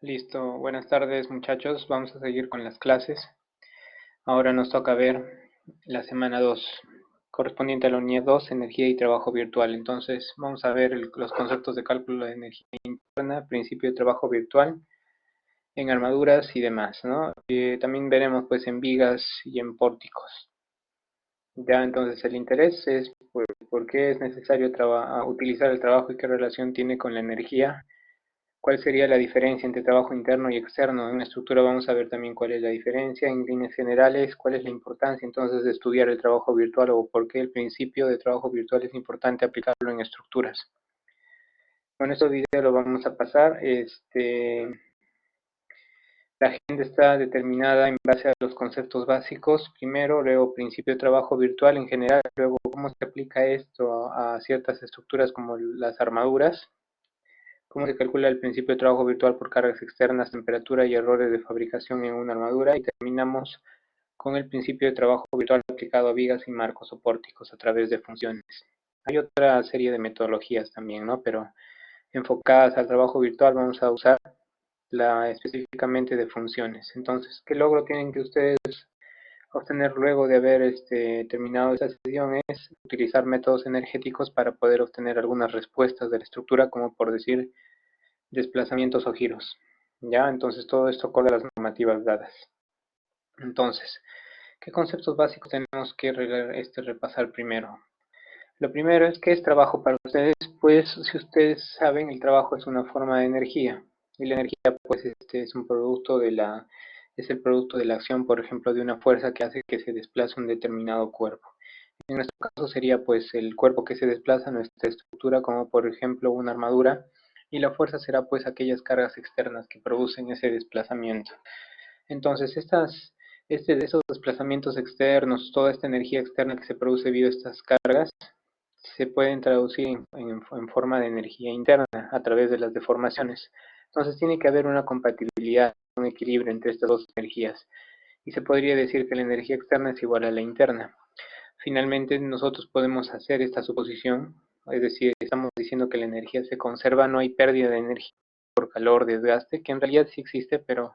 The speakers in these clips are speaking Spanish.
Listo, buenas tardes muchachos, vamos a seguir con las clases. Ahora nos toca ver la semana 2, correspondiente a la unidad 2, energía y trabajo virtual. Entonces vamos a ver los conceptos de cálculo de energía interna, principio de trabajo virtual, en armaduras y demás, ¿no? También veremos pues en vigas y en pórticos. Ya, entonces el interés es por qué es necesario utilizar el trabajo y qué relación tiene con la energía. ¿Cuál sería la diferencia entre trabajo interno y externo? En una estructura vamos a ver también cuál es la diferencia. En líneas generales, cuál es la importancia entonces de estudiar el trabajo virtual o por qué el principio de trabajo virtual es importante aplicarlo en estructuras. Bueno, este video lo vamos a pasar. La agenda está determinada en base a los conceptos básicos. Primero, luego principio de trabajo virtual en general, luego cómo se aplica esto a ciertas estructuras como las armaduras. Cómo se calcula el principio de trabajo virtual por cargas externas, temperatura y errores de fabricación en una armadura. Y terminamos con el principio de trabajo virtual aplicado a vigas y marcos o pórticos a través de funciones. Hay otra serie de metodologías también, ¿no? Pero enfocadas al trabajo virtual vamos a usar específicamente de funciones. Entonces, ¿qué logro tienen que ustedes obtener luego de haber terminado esta sesión? Es utilizar métodos energéticos para poder obtener algunas respuestas de la estructura, como por decir desplazamientos o giros. ¿Ya? Entonces todo esto con las normativas dadas. Entonces, ¿qué conceptos básicos tenemos que repasar primero? Lo primero es, ¿qué es trabajo para ustedes? Pues, si ustedes saben, el trabajo es una forma de energía. Y la energía, pues, es un producto es el producto de la acción, por ejemplo, de una fuerza que hace que se desplace un determinado cuerpo. En nuestro caso sería, pues, el cuerpo que se desplaza, nuestra estructura, como por ejemplo una armadura, y la fuerza será, pues, aquellas cargas externas que producen ese desplazamiento. Entonces, esos desplazamientos externos, toda esta energía externa que se produce debido a estas cargas, se pueden traducir en forma de energía interna a través de las deformaciones. Entonces, tiene que haber una compatibilidad, un equilibrio entre estas dos energías. Y se podría decir que la energía externa es igual a la interna. Finalmente, nosotros podemos hacer esta suposición, es decir, estamos diciendo que la energía se conserva, no hay pérdida de energía por calor, desgaste, que en realidad sí existe, pero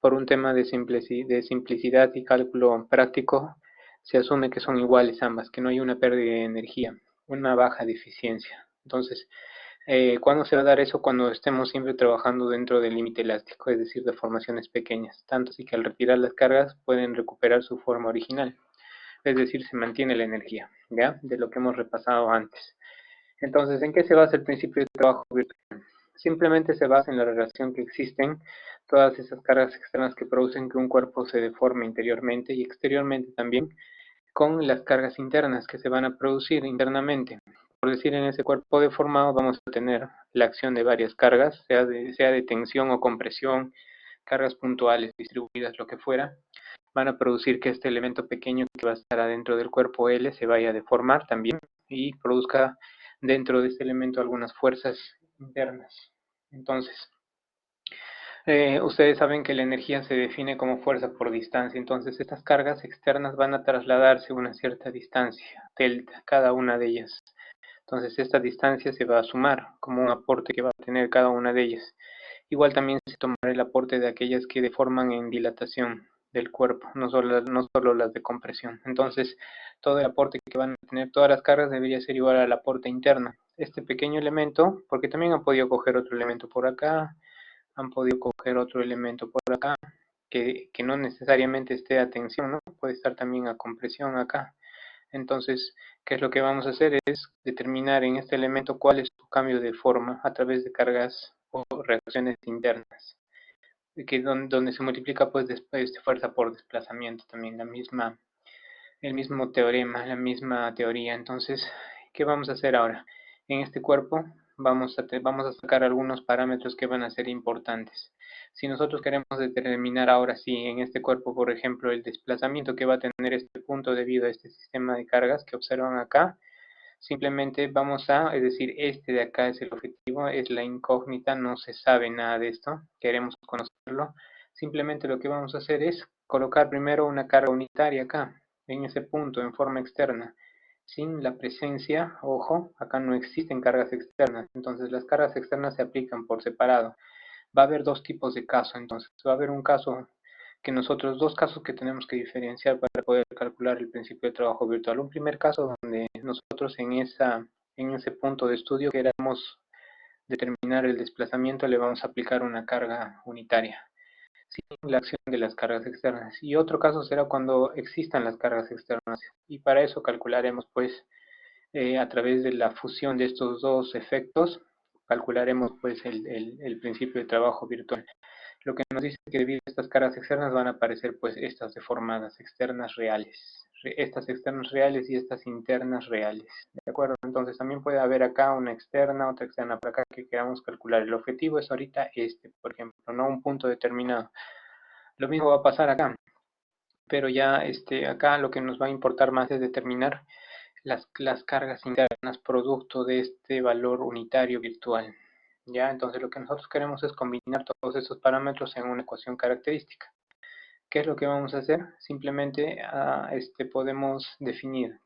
por un tema de simplicidad y cálculo práctico, se asume que son iguales ambas, que no hay una pérdida de energía, una baja de eficiencia. Entonces, ¿cuándo se va a dar eso? Cuando estemos siempre trabajando dentro del límite elástico, es decir, de formaciones pequeñas, tanto así que al retirar las cargas pueden recuperar su forma original, es decir, se mantiene la energía, ¿ya? De lo que hemos repasado antes. Entonces, ¿en qué se basa el principio de trabajo virtual? Simplemente se basa en la relación que existen todas esas cargas externas que producen que un cuerpo se deforme interiormente y exteriormente también, con las cargas internas que se van a producir internamente. Por decir, en ese cuerpo deformado vamos a tener la acción de varias cargas, sea de tensión o compresión, cargas puntuales, distribuidas, lo que fuera, van a producir que este elemento pequeño que va a estar adentro del cuerpo L se vaya a deformar también y produzca dentro de este elemento algunas fuerzas internas. Entonces, ustedes saben que la energía se define como fuerza por distancia, entonces estas cargas externas van a trasladarse una cierta distancia, delta, cada una de ellas. Entonces esta distancia se va a sumar como un aporte que va a tener cada una de ellas. Igual también se tomará el aporte de aquellas que deforman en dilatación del cuerpo, no solo las de compresión. Entonces, todo el aporte que van a tener todas las cargas debería ser igual al aporte interno. Este pequeño elemento, porque también han podido coger otro elemento por acá, han podido coger otro elemento por acá, que no necesariamente esté a tensión, ¿no? Puede estar también a compresión acá. Entonces, ¿qué es lo que vamos a hacer? Es determinar en este elemento cuál es su cambio de forma a través de cargas o reacciones internas, donde se multiplica pues después fuerza por desplazamiento también, el mismo teorema, la misma teoría. Entonces, ¿qué vamos a hacer ahora? En este cuerpo vamos a sacar algunos parámetros que van a ser importantes. Si nosotros queremos determinar ahora sí en este cuerpo, por ejemplo, el desplazamiento que va a tener este punto debido a este sistema de cargas que observan acá, simplemente es decir, este de acá es el objetivo, es la incógnita, no se sabe nada de esto, queremos conocerlo. Simplemente lo que vamos a hacer es colocar primero una carga unitaria acá, en ese punto, en forma externa, sin la presencia, ojo, acá no existen cargas externas, entonces las cargas externas se aplican por separado. va a haber dos tipos de caso. Entonces va a haber un caso que nosotros, dos casos que tenemos que diferenciar para poder calcular el principio de trabajo virtual. Un primer caso donde nosotros en ese punto de estudio queramos determinar el desplazamiento, le vamos a aplicar una carga unitaria sin la acción de las cargas externas. Y otro caso será cuando existan las cargas externas. Y para eso calcularemos pues a través de la fusión de estos dos efectos, calcularemos pues el principio de trabajo virtual. Lo que nos dice que debido a estas cargas externas van a aparecer pues estas deformadas externas reales. Estas externas reales y estas internas reales. ¿De acuerdo? Entonces también puede haber acá una externa, otra externa por acá que queramos calcular. El objetivo es ahorita por ejemplo, no un punto determinado. Lo mismo va a pasar acá. Pero ya acá lo que nos va a importar más es determinar las cargas internas producto de este valor unitario virtual. ¿Ya? Entonces lo que nosotros queremos es combinar todos estos parámetros en una ecuación característica. ¿Qué es lo que vamos a hacer? Simplemente podemos definir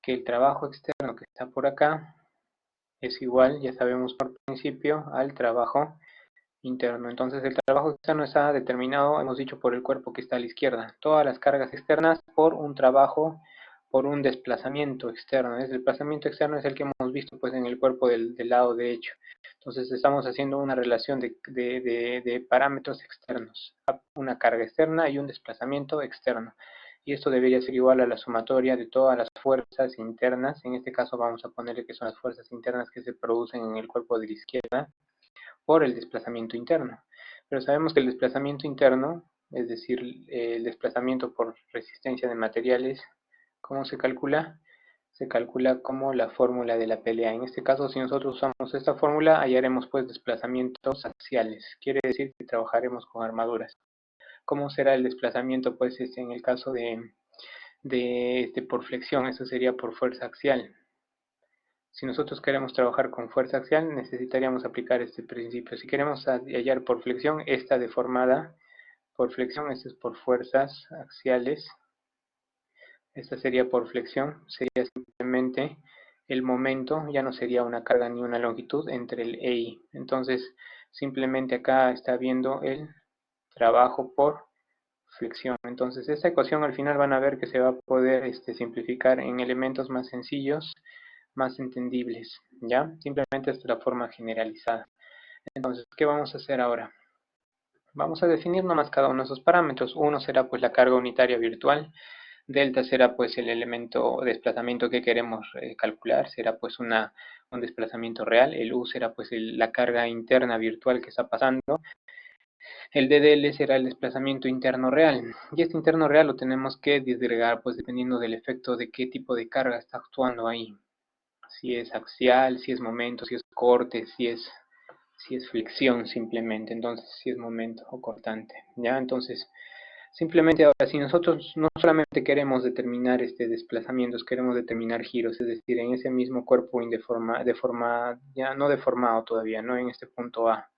que el trabajo externo que está por acá es igual, ya sabemos por principio, al trabajo interno. Entonces el trabajo externo está determinado, hemos dicho, por el cuerpo que está a la izquierda. Todas las cargas externas por un trabajo, por un desplazamiento externo. El desplazamiento externo es el que hemos visto pues en el cuerpo del lado derecho. Entonces estamos haciendo una relación de parámetros externos. Una carga externa y un desplazamiento externo. Y esto debería ser igual a la sumatoria de todas las fuerzas internas. En este caso vamos a ponerle que son las fuerzas internas que se producen en el cuerpo de la izquierda por el desplazamiento interno. Pero sabemos que el desplazamiento interno, es decir, el desplazamiento por resistencia de materiales, ¿cómo se calcula? Se calcula como la fórmula de la pelea. En este caso, si nosotros usamos esta fórmula, hallaremos pues desplazamientos axiales. Quiere decir que trabajaremos con armaduras. ¿Cómo será el desplazamiento? Pues en el caso por flexión, eso sería por fuerza axial. Si nosotros queremos trabajar con fuerza axial, necesitaríamos aplicar este principio. Si queremos hallar por flexión, esta deformada por flexión, esto es por fuerzas axiales. Esta sería por flexión, sería simplemente el momento, ya no sería una carga ni una longitud entre el E y. Entonces, simplemente acá está viendo el trabajo por flexión. Entonces, esta ecuación al final van a ver que se va a poder simplificar en elementos más sencillos, más entendibles, ¿ya? Simplemente esta es la forma generalizada. Entonces, ¿qué vamos a hacer ahora? Vamos a definir nomás cada uno de esos parámetros. Uno será pues la carga unitaria virtual. Delta será pues el elemento de desplazamiento que queremos calcular. Será pues un desplazamiento real. El U será pues la carga interna virtual que está pasando. El DDL será el desplazamiento interno real. Y este interno real lo tenemos que disgregar pues dependiendo del efecto de qué tipo de carga está actuando ahí. Si es axial, si es momento, si es corte, si es flexión simplemente, entonces si es momento o cortante, ¿ya? Entonces, simplemente ahora, si nosotros no solamente queremos determinar desplazamientos, queremos determinar giros, es decir, en ese mismo cuerpo ya no deformado todavía, no en este punto A.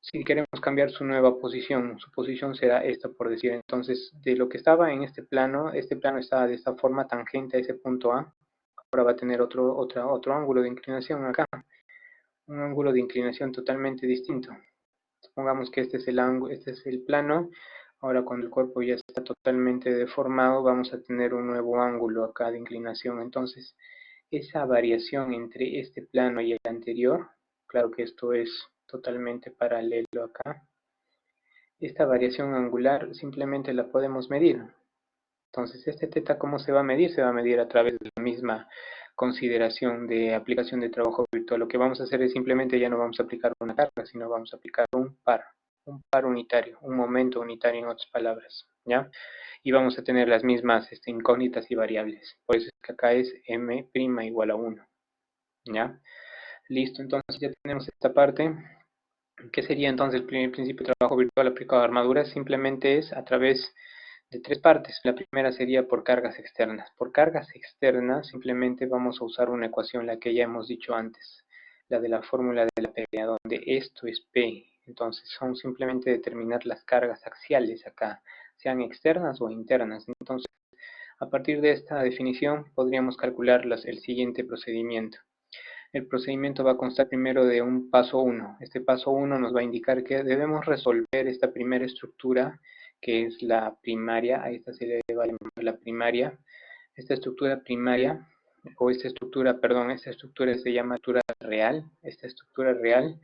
Si queremos cambiar su nueva posición, su posición será esta, por decir, entonces, de lo que estaba en este plano estaba de esta forma tangente a ese punto A, ahora va a tener otro ángulo de inclinación acá, un ángulo de inclinación totalmente distinto. Supongamos que este es el plano. Ahora cuando el cuerpo ya está totalmente deformado, vamos a tener un nuevo ángulo acá de inclinación. Entonces, esa variación entre este plano y el anterior, claro que esto es totalmente paralelo acá, esta variación angular simplemente la podemos medir. Entonces, este teta, ¿cómo se va a medir? Se va a medir a través de la misma consideración de aplicación de trabajo virtual. Lo que vamos a hacer es simplemente ya no vamos a aplicar una carga, sino vamos a aplicar un par unitario, un momento unitario en otras palabras, ¿ya? Y vamos a tener las mismas incógnitas y variables. Por eso es que acá es m' igual a 1, ¿ya? Listo, entonces ya tenemos esta parte. ¿Qué sería entonces el primer principio de trabajo virtual aplicado a armaduras? Simplemente es a través de tres partes. La primera sería por cargas externas. Por cargas externas simplemente vamos a usar una ecuación, la que ya hemos dicho antes, la de la fórmula de la pelea, donde esto es P. Entonces son simplemente determinar las cargas axiales acá, sean externas o internas. Entonces, a partir de esta definición podríamos calcular el siguiente procedimiento. El procedimiento va a constar primero de un paso 1. Este paso 1 nos va a indicar que debemos resolver esta primera estructura, que es la primaria. A esta se le va a llamar la primaria. Esta estructura primaria, o esta estructura se llama estructura real. Esta estructura real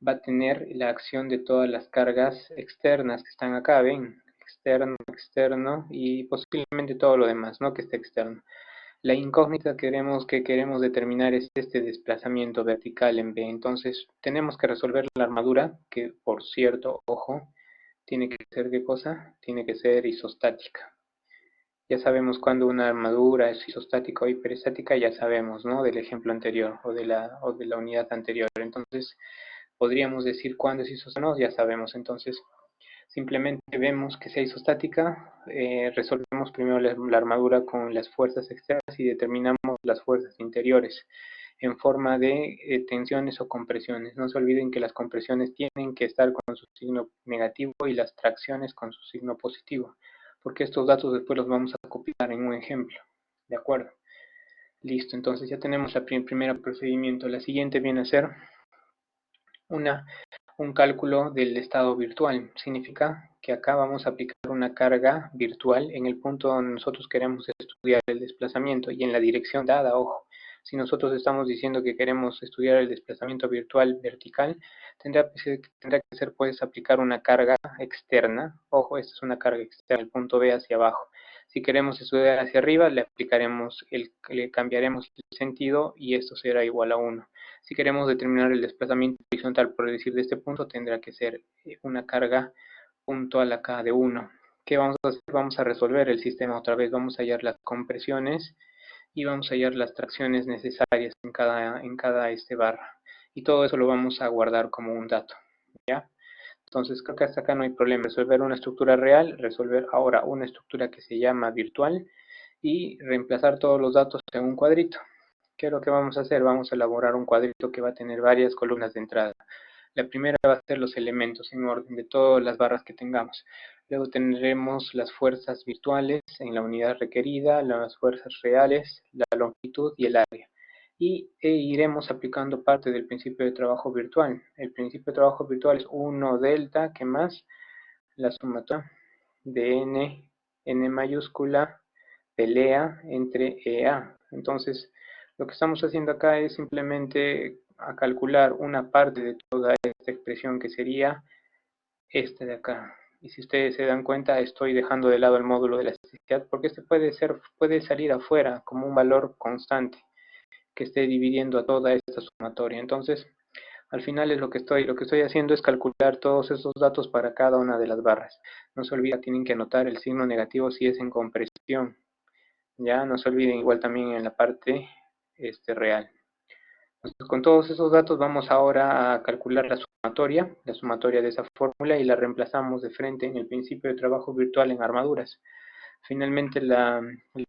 va a tener la acción de todas las cargas externas que están acá, ven, externo, externo y posiblemente todo lo demás, ¿no? Que esté externo. La incógnita que queremos determinar es este desplazamiento vertical en B. Entonces tenemos que resolver la armadura, que por cierto, ojo, tiene que ser ¿qué cosa? Tiene que ser isostática. Ya sabemos cuando una armadura es isostática o hiperestática, ya sabemos, ¿no? Del ejemplo anterior o de la unidad anterior. Entonces podríamos decir cuándo es isostática, no, ya sabemos. Entonces simplemente vemos que sea isostática, resolvemos primero la armadura con las fuerzas externas y determinamos las fuerzas interiores en forma de tensiones o compresiones. No se olviden que las compresiones tienen que estar con su signo negativo y las tracciones con su signo positivo, porque estos datos después los vamos a copiar en un ejemplo. ¿De acuerdo? Listo, entonces ya tenemos el primer procedimiento. La siguiente viene a ser un cálculo del estado virtual. Significa que acá vamos a aplicar una carga virtual en el punto donde nosotros queremos estudiar el desplazamiento y en la dirección dada, ojo. Si nosotros estamos diciendo que queremos estudiar el desplazamiento virtual vertical, tendrá que ser pues aplicar una carga externa. Ojo, esta es una carga externa, el punto B hacia abajo. Si queremos estudiar hacia arriba, le cambiaremos el sentido y esto será igual a 1. Si queremos determinar el desplazamiento horizontal, por decir de este punto, tendrá que ser una carga puntual acá de 1. ¿Qué vamos a hacer? Vamos a resolver el sistema otra vez. Vamos a hallar las compresiones y vamos a hallar las tracciones necesarias en cada barra. Y todo eso lo vamos a guardar como un dato. ¿Ya? Entonces creo que hasta acá no hay problema. Resolver una estructura real, resolver ahora una estructura que se llama virtual y reemplazar todos los datos en un cuadrito. ¿Qué es lo que vamos a hacer? Vamos a elaborar un cuadrito que va a tener varias columnas de entrada. La primera va a ser los elementos en orden de todas las barras que tengamos. Luego tendremos las fuerzas virtuales en la unidad requerida, las fuerzas reales, la longitud y el área. E iremos aplicando parte del principio de trabajo virtual. El principio de trabajo virtual es 1 delta, ¿qué más? La sumatoria de n mayúscula, pelea entre EA. Entonces, lo que estamos haciendo acá es simplemente a calcular una parte de toda esta expresión que sería esta de acá. Y si ustedes se dan cuenta, estoy dejando de lado el módulo de elasticidad porque este puede salir afuera como un valor constante que esté dividiendo a toda esta sumatoria. Entonces, al final es lo que estoy haciendo es calcular todos esos datos para cada una de las barras. No se olviden, tienen que anotar el signo negativo si es en compresión. Ya no se olviden igual también en la parte real. Entonces, con todos esos datos vamos ahora a calcular la sumatoria de esa fórmula y la reemplazamos de frente en el principio de trabajo virtual en armaduras. Finalmente la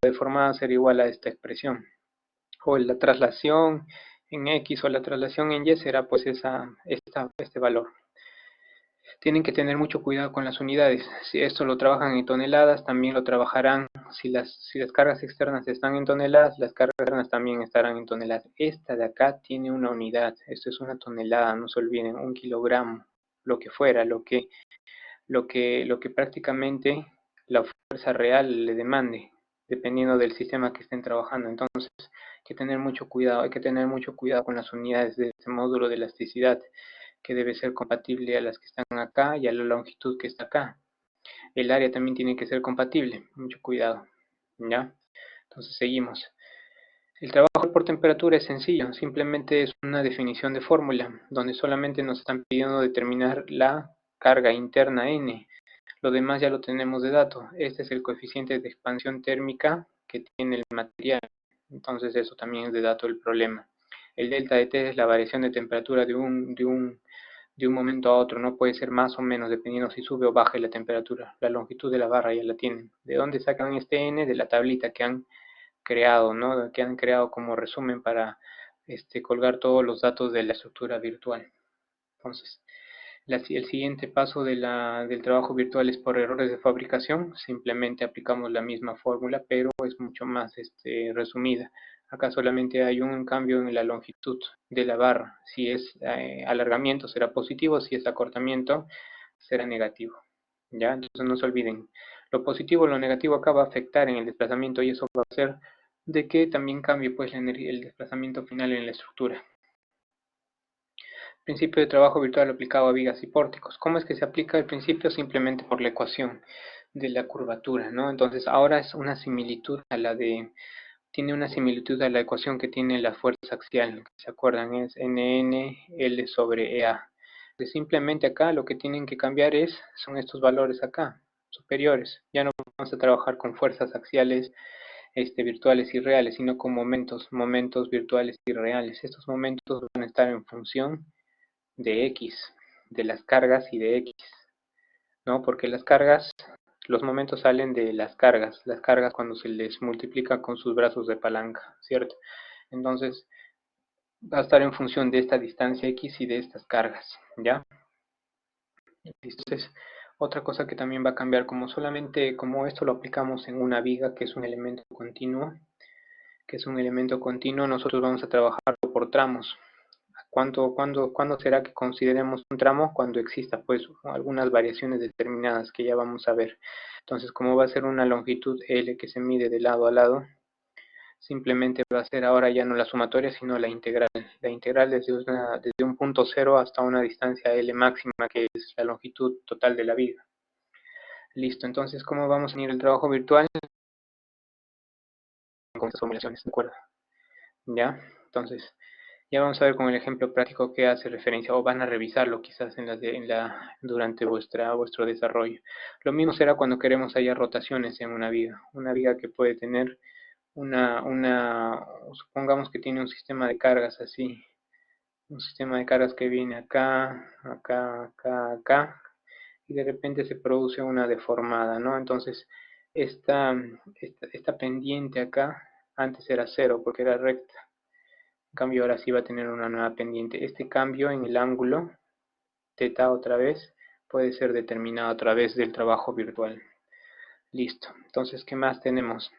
deformada será igual a esta expresión. O la traslación en X o la traslación en Y será pues este valor. Tienen que tener mucho cuidado con las unidades. Si esto lo trabajan en toneladas, también lo trabajarán. Si las cargas externas están en toneladas, las cargas externas también estarán en toneladas. Esta de acá tiene una unidad. Esto es una tonelada, no se olviden, 1 kilogramo, lo que fuera, lo que prácticamente la fuerza real le demande, dependiendo del sistema que estén trabajando. Entonces, hay que tener mucho cuidado con las unidades de este módulo de elasticidad, que debe ser compatible a las que están acá y a la longitud que está acá. El área también tiene que ser compatible, mucho cuidado, ¿ya? Entonces seguimos. El trabajo por temperatura es sencillo, simplemente es una definición de fórmula, donde solamente nos están pidiendo determinar la carga interna N. Lo demás ya lo tenemos de dato. Este es el coeficiente de expansión térmica que tiene el material. Entonces eso también es de dato del problema. El delta de T es la variación de temperatura de un momento a otro. No puede ser más o menos dependiendo si sube o baja la temperatura. La longitud de la barra ya la tienen. ¿De dónde sacan este N? De la tablita que han creado, ¿no? Que han creado como resumen para colgar todos los datos de la estructura virtual. Entonces, el siguiente paso del trabajo virtual es por errores de fabricación. Simplemente aplicamos la misma fórmula, pero es mucho más resumida. Acá solamente hay un cambio en la longitud de la barra. Si es alargamiento será positivo, si es acortamiento será negativo. ¿Ya? Entonces no se olviden. Lo positivo o lo negativo acá va a afectar en el desplazamiento y eso va a hacer de que también cambie pues, el desplazamiento final en la estructura. Principio de trabajo virtual aplicado a vigas y pórticos. ¿Cómo es que se aplica el principio? Simplemente por la ecuación de la curvatura, ¿no? Entonces ahora es una similitud a la de, tiene una similitud a la ecuación que tiene la fuerza axial, ¿se acuerdan? Es NN L sobre EA. Pues simplemente acá lo que tienen que cambiar son estos valores acá, superiores. Ya no vamos a trabajar con fuerzas axiales virtuales y reales, sino con momentos virtuales y reales. Estos momentos van a estar en función de X, de las cargas y de X, ¿no? Porque las cargas, los momentos salen de las cargas cuando se les multiplica con sus brazos de palanca, ¿cierto? Entonces, va a estar en función de esta distancia X y de estas cargas, ¿ya? Entonces, otra cosa que también va a cambiar, como esto lo aplicamos en una viga, que es un elemento continuo, nosotros vamos a trabajarlo por tramos. ¿Cuándo será que consideremos un tramo? Cuando exista pues algunas variaciones determinadas que ya vamos a ver. Entonces, como va a ser una longitud L que se mide de lado a lado, simplemente va a ser ahora ya no la sumatoria, sino la integral. La integral desde un punto cero hasta una distancia L máxima, que es la longitud total de la viga. Listo, entonces, ¿cómo vamos a unir el trabajo virtual? Con estas formulaciones, ¿de acuerdo? ¿Ya? Entonces, ya vamos a ver con el ejemplo práctico que hace referencia, o van a revisarlo quizás durante vuestro desarrollo. Lo mismo será cuando queremos hallar rotaciones en una viga que puede tener supongamos que tiene un sistema de cargas así, un sistema de cargas que viene acá, acá, acá, acá, y de repente se produce una deformada, ¿no? Entonces, esta pendiente acá, antes era cero porque era recta. En cambio ahora sí va a tener una nueva pendiente. Este cambio en el ángulo, teta otra vez, puede ser determinado a través del trabajo virtual. Listo. Entonces, ¿qué más tenemos?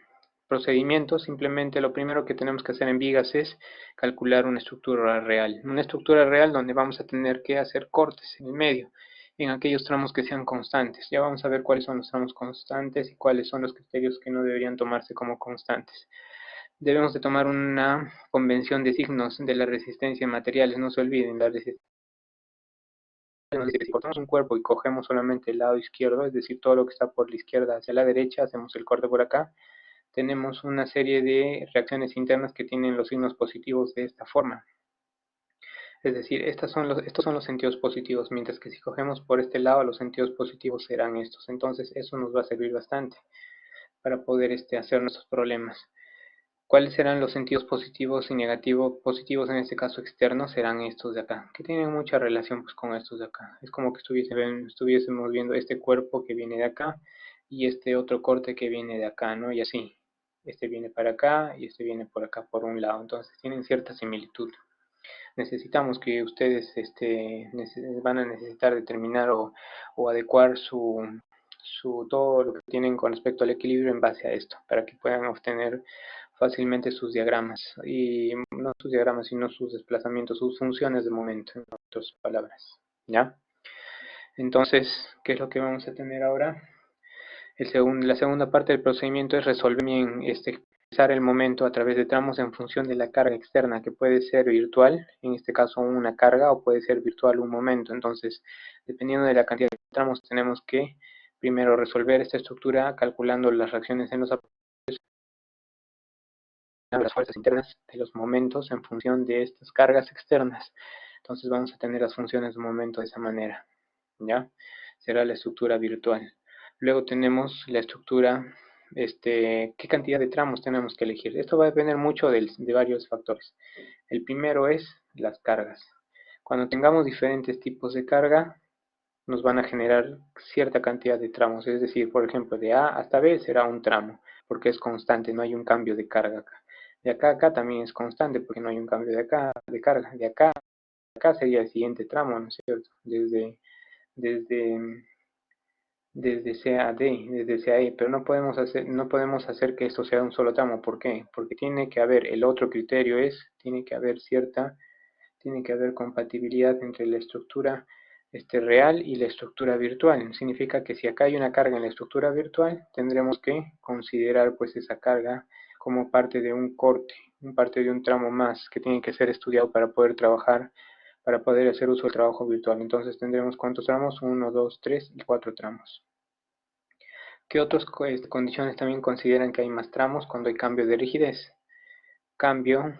Procedimiento, simplemente lo primero que tenemos que hacer en vigas es calcular una estructura real. Una estructura real donde vamos a tener que hacer cortes en el medio, en aquellos tramos que sean constantes. Ya vamos a ver cuáles son los tramos constantes y cuáles son los criterios que no deberían tomarse como constantes. Debemos de tomar una convención de signos de la resistencia en materiales. No se olviden, la resistencia nos dice que si cortamos un cuerpo y cogemos solamente el lado izquierdo, es decir, todo lo que está por la izquierda hacia la derecha, hacemos el corte por acá, tenemos una serie de reacciones internas que tienen los signos positivos de esta forma. Es decir, estos son los sentidos positivos, mientras que si cogemos por este lado, los sentidos positivos serán estos. Entonces, eso nos va a servir bastante para poder hacer nuestros problemas. ¿Cuáles serán los sentidos positivos y negativos? Positivos en este caso externos serán estos de acá, que tienen mucha relación pues, con estos de acá. Es como que estuviésemos viendo este cuerpo que viene de acá y este otro corte que viene de acá, ¿no? Y así. Este viene para acá y este viene por acá por un lado. Entonces tienen cierta similitud. Necesitamos que ustedes van a necesitar determinar o adecuar todo lo que tienen con respecto al equilibrio en base a esto, para que puedan obtener fácilmente sus diagramas, y no sus diagramas, sino sus desplazamientos, sus funciones de momento, en otras palabras, ¿ya? Entonces, ¿qué es lo que vamos a tener ahora? La segunda parte del procedimiento es resolver bien, expresar el momento a través de tramos en función de la carga externa, que puede ser virtual, en este caso una carga, o puede ser virtual un momento. Entonces, dependiendo de la cantidad de tramos, tenemos que primero resolver esta estructura calculando las reacciones en los las fuerzas internas de los momentos en función de estas cargas externas. Entonces vamos a tener las funciones de momento de esa manera, ¿ya? Será la estructura virtual. Luego tenemos la estructura, qué cantidad de tramos tenemos que elegir. Esto va a depender mucho de varios factores. El primero es las cargas. Cuando tengamos diferentes tipos de carga, nos van a generar cierta cantidad de tramos. Es decir, por ejemplo, de A hasta B será un tramo, porque es constante, no hay un cambio de carga acá. De acá a acá también es constante, porque no hay un cambio de carga. De acá a acá sería el siguiente tramo, ¿no es cierto? Desde desde C a D, desde C a E, pero no podemos hacer que esto sea un solo tramo. ¿Por qué? Porque tiene que haber, el otro criterio es, tiene que haber compatibilidad entre la estructura real y la estructura virtual. Significa que si acá hay una carga en la estructura virtual, tendremos que considerar pues esa carga como parte de un corte, parte de un tramo más que tiene que ser estudiado para poder trabajar, para poder hacer uso del trabajo virtual. Entonces tendremos ¿cuántos tramos? 1, 2, 3 y 4 tramos. ¿Qué otras condiciones también consideran que hay más tramos cuando hay cambio de rigidez? Cambio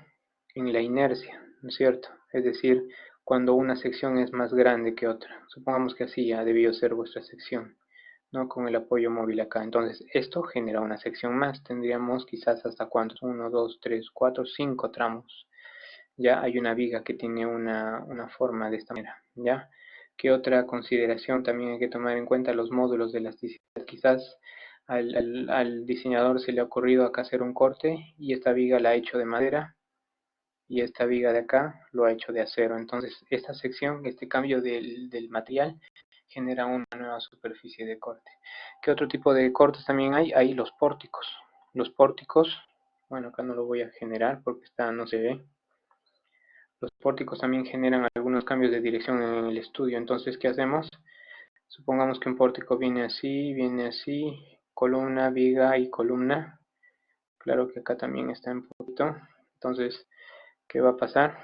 en la inercia, ¿no es cierto? Es decir, cuando una sección es más grande que otra. Supongamos que así ya debió ser vuestra sección, ¿no? Con el apoyo móvil acá. Entonces, esto genera una sección más. Tendríamos quizás hasta cuántos, 1, 2, 3, 4, 5 tramos. Ya hay una viga que tiene una forma de esta manera, ¿ya? ¿Qué otra consideración también hay que tomar en cuenta? Los módulos de elasticidad. Quizás al diseñador se le ha ocurrido acá hacer un corte y esta viga la ha hecho de madera y esta viga de acá lo ha hecho de acero. Entonces esta sección, este cambio del material genera una nueva superficie de corte. ¿Qué otro tipo de cortes también hay? Hay los pórticos. Los pórticos, bueno, acá no lo voy a generar porque no se ve. Los pórticos también generan algunos cambios de dirección en el estudio. Entonces, ¿qué hacemos? Supongamos que un pórtico viene así, columna, viga y columna. Claro que acá también está en punto. Entonces, ¿qué va a pasar?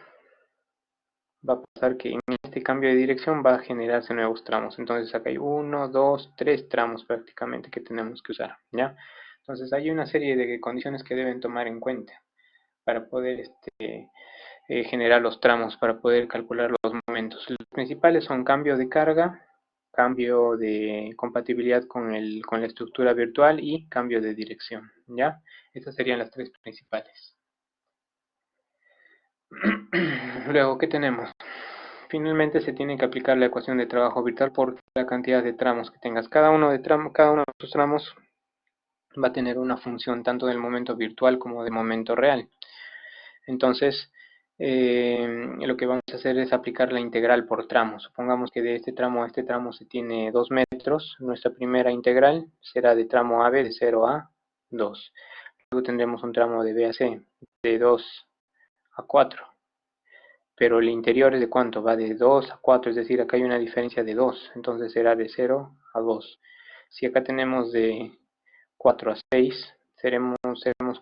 Va a pasar que en este cambio de dirección va a generarse nuevos tramos. Entonces acá hay 1, 2, 3 tramos prácticamente que tenemos que usar, ¿ya? Entonces hay una serie de condiciones que deben tomar en cuenta para poder generar los tramos, para poder calcular los momentos. Los principales son cambio de carga, cambio de compatibilidad con la estructura virtual y cambio de dirección, ¿ya? Estas serían las tres principales. Luego, ¿qué tenemos? Finalmente se tiene que aplicar la ecuación de trabajo virtual por la cantidad de tramos que tengas. Cada uno de estos tramos va a tener una función tanto del momento virtual como del momento real. Entonces, lo que vamos a hacer es aplicar la integral por tramo. Supongamos que de este tramo a este tramo se tiene 2 metros. Nuestra primera integral será de tramo AB de 0 a 2. Luego tendremos un tramo de B a C de 2 a 4. Pero el interior es de cuánto, va de 2 a 4, es decir, acá hay una diferencia de 2, entonces será de 0 a 2. Si acá tenemos de 4 a 6, seremos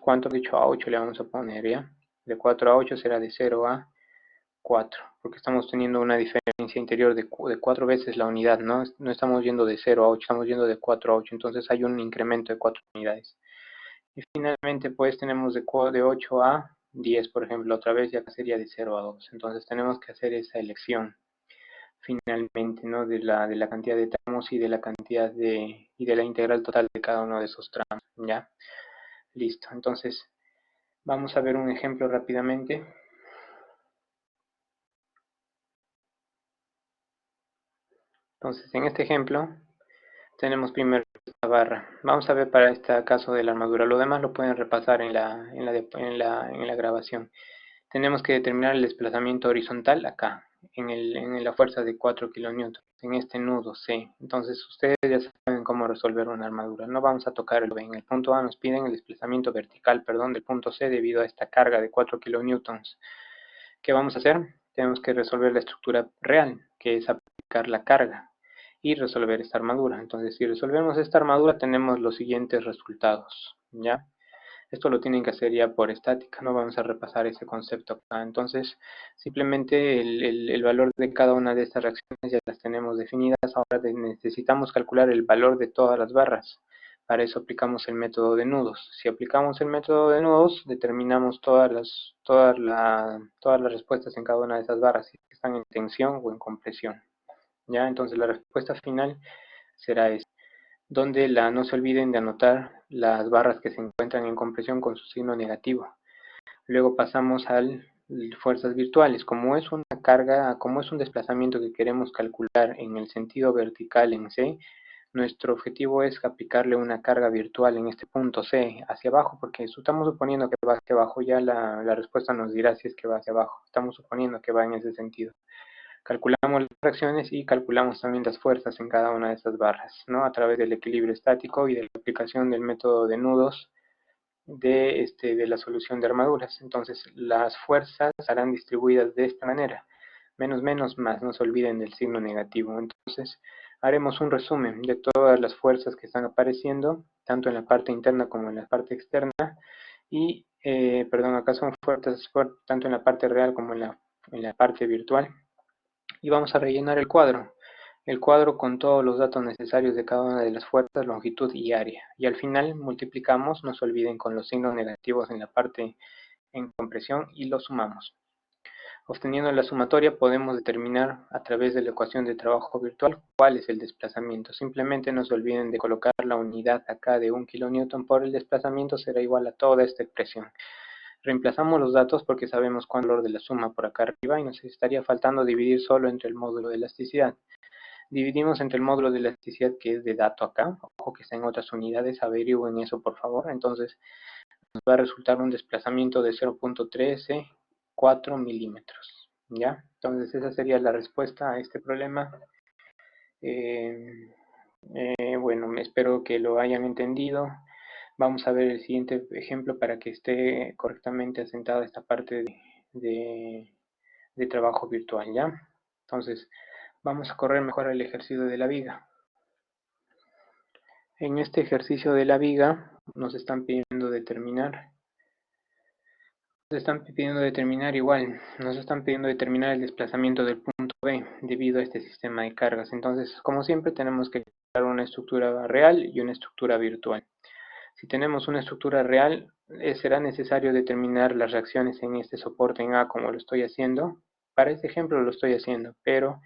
cuánto, dicho a 8 le vamos a poner, ¿ya? De 4 a 8 será de 0 a 4, porque estamos teniendo una diferencia interior de 4 veces la unidad, ¿no? No estamos yendo de 0 a 8, estamos yendo de 4 a 8, entonces hay un incremento de 4 unidades. Y finalmente pues tenemos de 8 a 10, por ejemplo, otra vez ya sería de 0 a 2. Entonces tenemos que hacer esa elección finalmente, ¿no? De la cantidad de tramos y de la cantidad y de la integral total de cada uno de esos tramos, ¿ya? Listo. Entonces vamos a ver un ejemplo rápidamente. Entonces en este ejemplo tenemos primero esta barra. Vamos a ver para este caso de la armadura. Lo demás lo pueden repasar en la grabación. Tenemos que determinar el desplazamiento horizontal acá, en la fuerza de 4 kN, en este nudo C. Entonces ustedes ya saben cómo resolver una armadura. No vamos a tocar el B. En el punto A nos piden el desplazamiento vertical, del punto C debido a esta carga de 4 kN. ¿Qué vamos a hacer? Tenemos que resolver la estructura real, que es aplicar la carga y resolver esta armadura. Entonces, si resolvemos esta armadura, tenemos los siguientes resultados, ¿ya? Esto lo tienen que hacer ya por estática, no vamos a repasar ese concepto acá. Entonces, simplemente el valor de cada una de estas reacciones ya las tenemos definidas. Ahora necesitamos calcular el valor de todas las barras. Para eso aplicamos el método de nudos. Si aplicamos el método de nudos, determinamos todas las respuestas en cada una de esas barras, si están en tensión o en compresión. ¿Ya? Entonces la respuesta final será esta, donde no se olviden de anotar las barras que se encuentran en compresión con su signo negativo. Luego pasamos a fuerzas virtuales. Como es una carga, como es un desplazamiento que queremos calcular en el sentido vertical en C, nuestro objetivo es aplicarle una carga virtual en este punto C, hacia abajo, porque estamos suponiendo que va hacia abajo, ya la respuesta nos dirá si es que va hacia abajo. Estamos suponiendo que va en ese sentido. Calculamos las fracciones y calculamos también las fuerzas en cada una de estas barras, ¿no? A través del equilibrio estático y de la aplicación del método de nudos de la solución de armaduras. Entonces, las fuerzas estarán distribuidas de esta manera. Menos, menos, más. No se olviden del signo negativo. Entonces, haremos un resumen de todas las fuerzas que están apareciendo, tanto en la parte interna como en la parte externa. Y, perdón, acá son fuerzas tanto en la parte real como en la parte virtual. Y vamos a rellenar el cuadro con todos los datos necesarios de cada una de las fuerzas, longitud y área. Y al final multiplicamos, no se olviden, con los signos negativos en la parte en compresión y los sumamos. Obteniendo la sumatoria podemos determinar a través de la ecuación de trabajo virtual cuál es el desplazamiento. Simplemente no se olviden de colocar la unidad acá de 1 kN por el desplazamiento será igual a toda esta expresión. Reemplazamos los datos porque sabemos cuál es el valor de la suma por acá arriba y nos estaría faltando dividir solo entre el módulo de elasticidad. Dividimos entre el módulo de elasticidad que es de dato acá, ojo que está en otras unidades, averigüen eso por favor. Entonces nos va a resultar un desplazamiento de 0.134 milímetros. ¿Ya? Entonces esa sería la respuesta a este problema. Bueno, espero que lo hayan entendido. Vamos a ver el siguiente ejemplo para que esté correctamente asentada esta parte de trabajo virtual, ¿ya? Entonces, vamos a correr mejor el ejercicio de la viga. En este ejercicio de la viga nos están pidiendo determinar, nos están pidiendo determinar el desplazamiento del punto B debido a este sistema de cargas. Entonces, como siempre, tenemos que crear una estructura real y una estructura virtual. Si tenemos una estructura real, será necesario determinar las reacciones en este soporte en A como lo estoy haciendo. Para este ejemplo lo estoy haciendo, pero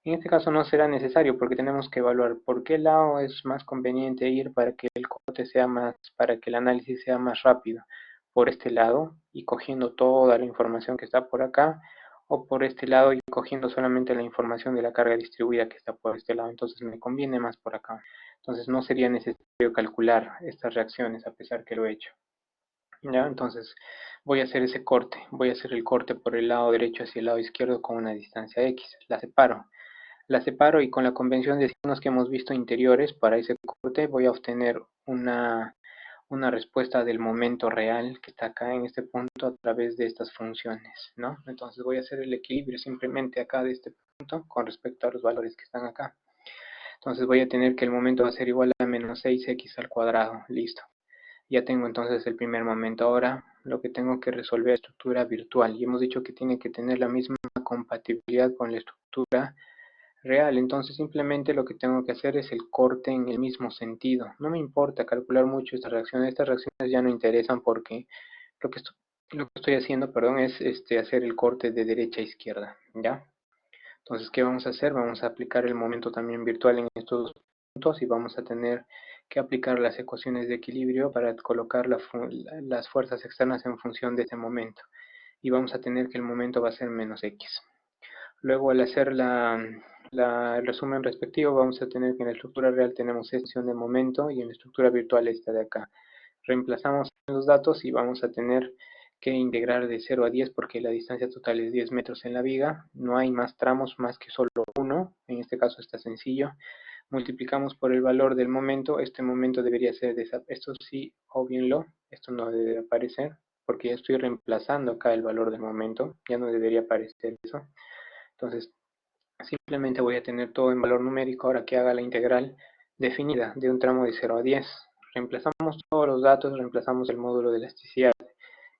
en este caso no será necesario porque tenemos que evaluar por qué lado es más conveniente ir para que el corte sea más, para que el análisis sea más rápido. Por este lado y cogiendo toda la información que está por acá, o por este lado y cogiendo solamente la información de la carga distribuida que está por este lado. Entonces me conviene más por acá. Entonces no sería necesario calcular estas reacciones a pesar que lo he hecho. ¿Ya? Entonces voy a hacer ese corte. Voy a hacer el corte por el lado derecho hacia el lado izquierdo con una distancia X. La separo y con la convención de signos que hemos visto interiores para ese corte voy a obtener una respuesta del momento real que está acá en este punto a través de estas funciones, ¿no? Entonces voy a hacer el equilibrio simplemente acá de este punto con respecto a los valores que están acá. Entonces voy a tener que el momento va a ser igual a menos 6x al cuadrado, listo. Ya tengo entonces el primer momento. Ahora lo que tengo que resolver es estructura virtual y hemos dicho que tiene que tener la misma compatibilidad con la estructura real. Entonces simplemente lo que tengo que hacer es el corte en el mismo sentido. No me importa calcular mucho estas reacciones ya no interesan porque lo que estoy haciendo, perdón, es hacer el corte de derecha a izquierda, ¿ya? Entonces, ¿qué vamos a hacer? Vamos a aplicar el momento también virtual en estos dos puntos y vamos a tener que aplicar las ecuaciones de equilibrio para colocar las fuerzas externas en función de ese momento. Y vamos a tener que el momento va a ser menos x. Luego, al hacer el resumen respectivo, vamos a tener que en la estructura real tenemos esta función de momento y en la estructura virtual esta de acá. Reemplazamos los datos y vamos a tener que integrar de 0 a 10 porque la distancia total es 10 metros en la viga. No hay más tramos más que solo uno. En este caso está sencillo. Multiplicamos por el valor del momento. Este momento debería ser de esto sí, obvienlo. Esto no debe aparecer porque ya estoy reemplazando acá el valor del momento. Ya no debería aparecer eso. Entonces, simplemente voy a tener todo en valor numérico ahora que haga la integral definida de un tramo de 0 a 10. Reemplazamos todos los datos, reemplazamos el módulo de elasticidad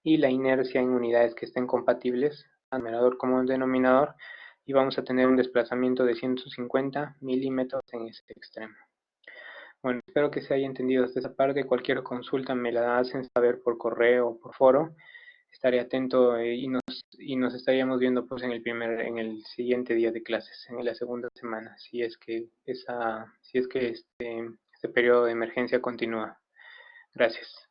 y la inercia en unidades que estén compatibles, numerador como denominador, y vamos a tener un desplazamiento de 150 milímetros en ese extremo. Bueno, espero que se haya entendido hasta esa parte. Cualquier consulta me la hacen saber por correo o por foro. Estaré atento y nos estaríamos viendo pues en el siguiente día de clases, en la segunda semana, si es que este periodo de emergencia continúa. Gracias.